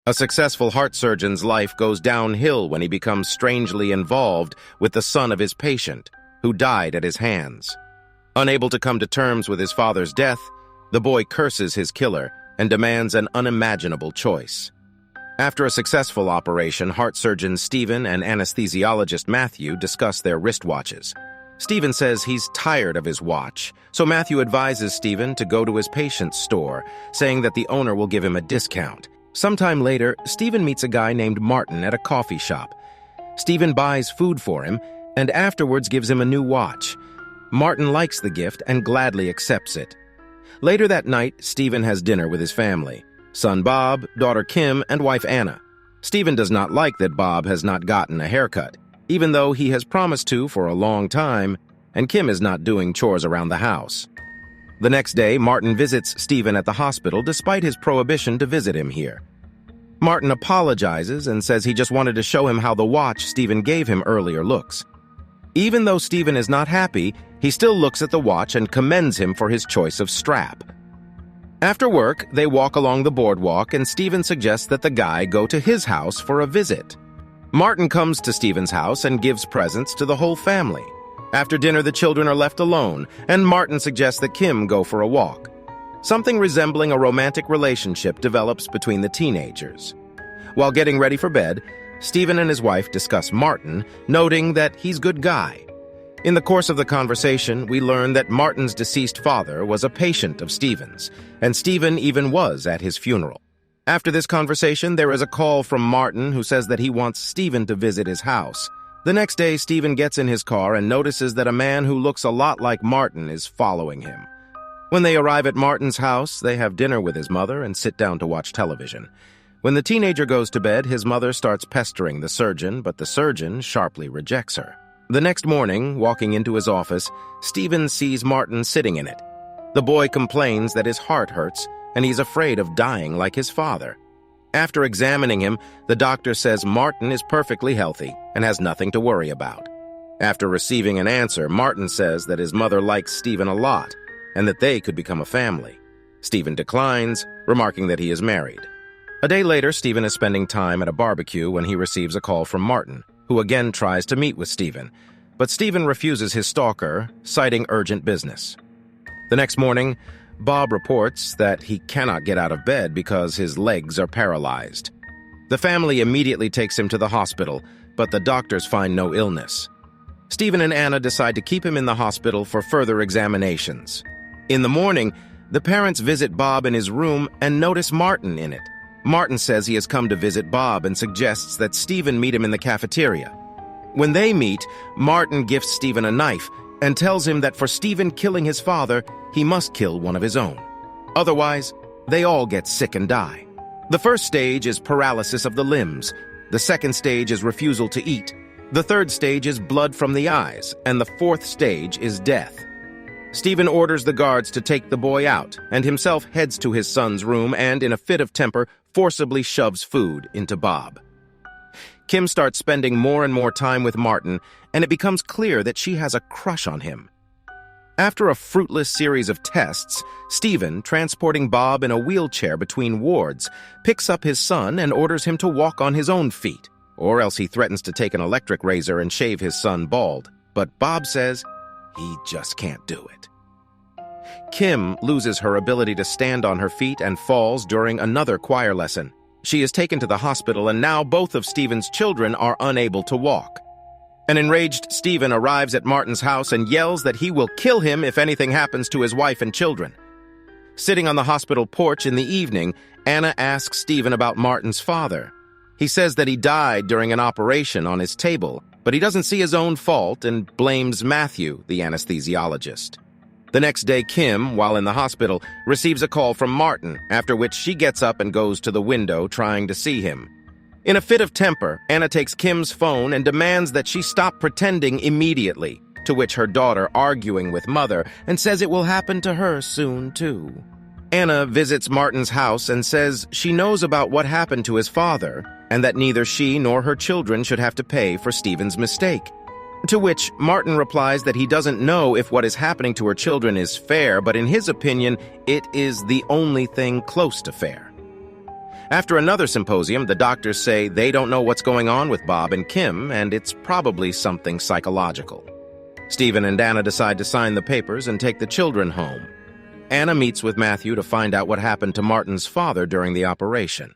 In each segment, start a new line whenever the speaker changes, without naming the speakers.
A successful heart surgeon's life goes downhill when he becomes strangely involved with the son of his patient, who died at his hands. Unable to come to terms with his father's death, the boy curses his killer and demands an unimaginable choice. After a successful operation, heart surgeon Stephen and anesthesiologist Matthew discuss their wristwatches. Stephen says he's tired of his watch, so Matthew advises Stephen to go to his patient's store, saying that the owner will give him a discount. Sometime later, Stephen meets a guy named Martin at a coffee shop. Stephen buys food for him and afterwards gives him a new watch. Martin likes the gift and gladly accepts it. Later that night, Stephen has dinner with his family: son Bob, daughter Kim, and wife Anna. Stephen does not like that Bob has not gotten a haircut, even though he has promised to for a long time, and Kim is not doing chores around the house. The next day, Martin visits Stephen at the hospital despite his prohibition to visit him here. Martin apologizes and says he just wanted to show him how the watch Stephen gave him earlier looks. Even though Stephen is not happy, he still looks at the watch and commends him for his choice of strap. After work, they walk along the boardwalk and Stephen suggests that the guy go to his house for a visit. Martin comes to Stephen's house and gives presents to the whole family. After dinner, the children are left alone, and Martin suggests that Kim go for a walk. Something resembling a romantic relationship develops between the teenagers. While getting ready for bed, Stephen and his wife discuss Martin, noting that he's a good guy. In the course of the conversation, we learn that Martin's deceased father was a patient of Stephen's, and Stephen even was at his funeral. After this conversation, there is a call from Martin who says that he wants Stephen to visit his house. The next day, Stephen gets in his car and notices that a man who looks a lot like Martin is following him. When they arrive at Martin's house, they have dinner with his mother and sit down to watch television. When the teenager goes to bed, his mother starts pestering the surgeon, but the surgeon sharply rejects her. The next morning, walking into his office, Stephen sees Martin sitting in it. The boy complains that his heart hurts, and he's afraid of dying like his father. After examining him, the doctor says Martin is perfectly healthy and has nothing to worry about. After receiving an answer, Martin says that his mother likes Stephen a lot and that they could become a family. Stephen declines, remarking that he is married. A day later, Stephen is spending time at a barbecue when he receives a call from Martin, who again tries to meet with Stephen, but Stephen refuses his stalker, citing urgent business. The next morning, Bob reports that he cannot get out of bed because his legs are paralyzed. The family immediately takes him to the hospital, but the doctors find no illness. Stephen and Anna decide to keep him in the hospital for further examinations. In the morning, the parents visit Bob in his room and notice Martin in it. Martin says he has come to visit Bob and suggests that Stephen meet him in the cafeteria. When they meet, Martin gifts Stephen a knife and tells him that for Stephen killing his father, he must kill one of his own. Otherwise, they all get sick and die. The first stage is paralysis of the limbs. The second stage is refusal to eat. The third stage is blood from the eyes, and the fourth stage is death. Stephen orders the guards to take the boy out, and himself heads to his son's room and, in a fit of temper, forcibly shoves food into Bob. Kim starts spending more and more time with Martin, and it becomes clear that she has a crush on him. After a fruitless series of tests, Stephen, transporting Bob in a wheelchair between wards, picks up his son and orders him to walk on his own feet, or else he threatens to take an electric razor and shave his son bald. But Bob says he just can't do it. Kim loses her ability to stand on her feet and falls during another choir lesson. She is taken to the hospital, and now both of Stephen's children are unable to walk. An enraged Stephen arrives at Martin's house and yells that he will kill him if anything happens to his wife and children. Sitting on the hospital porch in the evening, Anna asks Stephen about Martin's father. He says that he died during an operation on his table, but he doesn't see his own fault and blames Matthew, the anesthesiologist. The next day, Kim, while in the hospital, receives a call from Martin, after which she gets up and goes to the window trying to see him. In a fit of temper, Anna takes Kim's phone and demands that she stop pretending immediately, to which her daughter, arguing with mother, and says it will happen to her soon, too. Anna visits Martin's house and says she knows about what happened to his father, and that neither she nor her children should have to pay for Stephen's mistake. To which Martin replies that he doesn't know if what is happening to her children is fair, but in his opinion, it is the only thing close to fair. After another symposium, the doctors say they don't know what's going on with Bob and Kim, and it's probably something psychological. Stephen and Anna decide to sign the papers and take the children home. Anna meets with Matthew to find out what happened to Martin's father during the operation.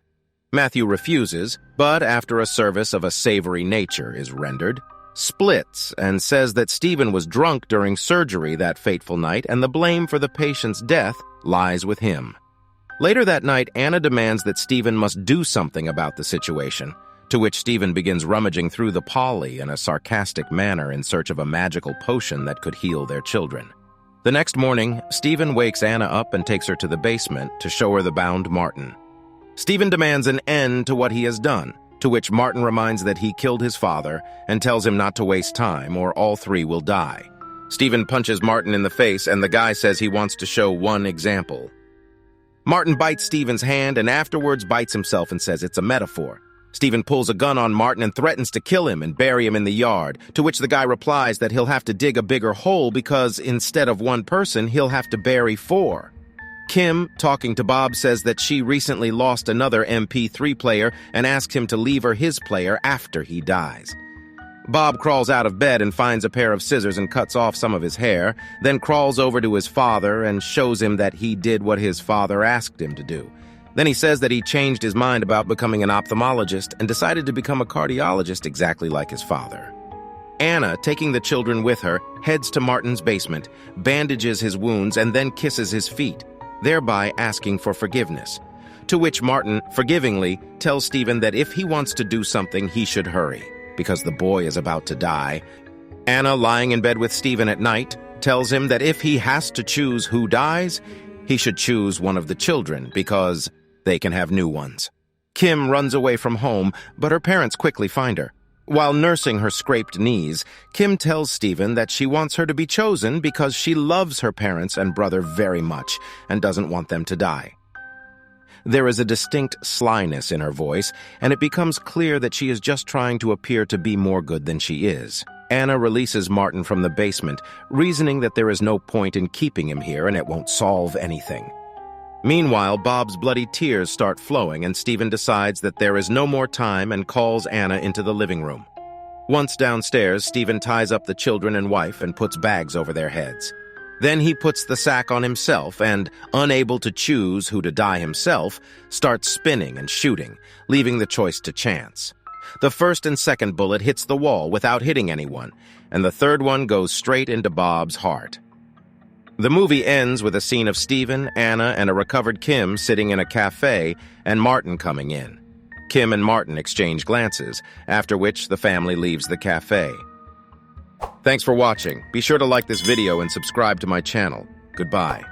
Matthew refuses, but after a service of a savory nature is rendered, splits and says that Stephen was drunk during surgery that fateful night and the blame for the patient's death lies with him. Later that night, Anna demands that Stephen must do something about the situation, to which Stephen begins rummaging through the Polly in a sarcastic manner in search of a magical potion that could heal their children. The next morning, Stephen wakes Anna up and takes her to the basement to show her the bound Martin. Stephen demands an end to what he has done, to which Martin reminds that he killed his father and tells him not to waste time or all three will die. Stephen punches Martin in the face and the guy says he wants to show one example. Martin bites Stephen's hand and afterwards bites himself and says it's a metaphor. Stephen pulls a gun on Martin and threatens to kill him and bury him in the yard, to which the guy replies that he'll have to dig a bigger hole because instead of one person, he'll have to bury 4. Kim, talking to Bob, says that she recently lost another MP3 player and asks him to leave her his player after he dies. Bob crawls out of bed and finds a pair of scissors and cuts off some of his hair, then crawls over to his father and shows him that he did what his father asked him to do. Then he says that he changed his mind about becoming an ophthalmologist and decided to become a cardiologist exactly like his father. Anna, taking the children with her, heads to Martin's basement, bandages his wounds, and then kisses his feet, thereby asking for forgiveness. To which Martin, forgivingly, tells Stephen that if he wants to do something, he should hurry, because the boy is about to die. Anna, lying in bed with Stephen at night, tells him that if he has to choose who dies, he should choose one of the children because they can have new ones. Kim runs away from home, but her parents quickly find her. While nursing her scraped knees, Kim tells Stephen that she wants her to be chosen because she loves her parents and brother very much and doesn't want them to die. There is a distinct slyness in her voice, and it becomes clear that she is just trying to appear to be more good than she is. Anna releases Martin from the basement, reasoning that there is no point in keeping him here and it won't solve anything. Meanwhile, Bob's bloody tears start flowing and Stephen decides that there is no more time and calls Anna into the living room. Once downstairs, Stephen ties up the children and wife and puts bags over their heads. Then he puts the sack on himself and, unable to choose who to die himself, starts spinning and shooting, leaving the choice to chance. The first and second bullet hits the wall without hitting anyone, and the third one goes straight into Bob's heart. The movie ends with a scene of Stephen, Anna, and a recovered Kim sitting in a cafe and Martin coming in. Kim and Martin exchange glances, after which the family leaves the cafe. Thanks for watching. Be sure to like this video and subscribe to my channel. Goodbye.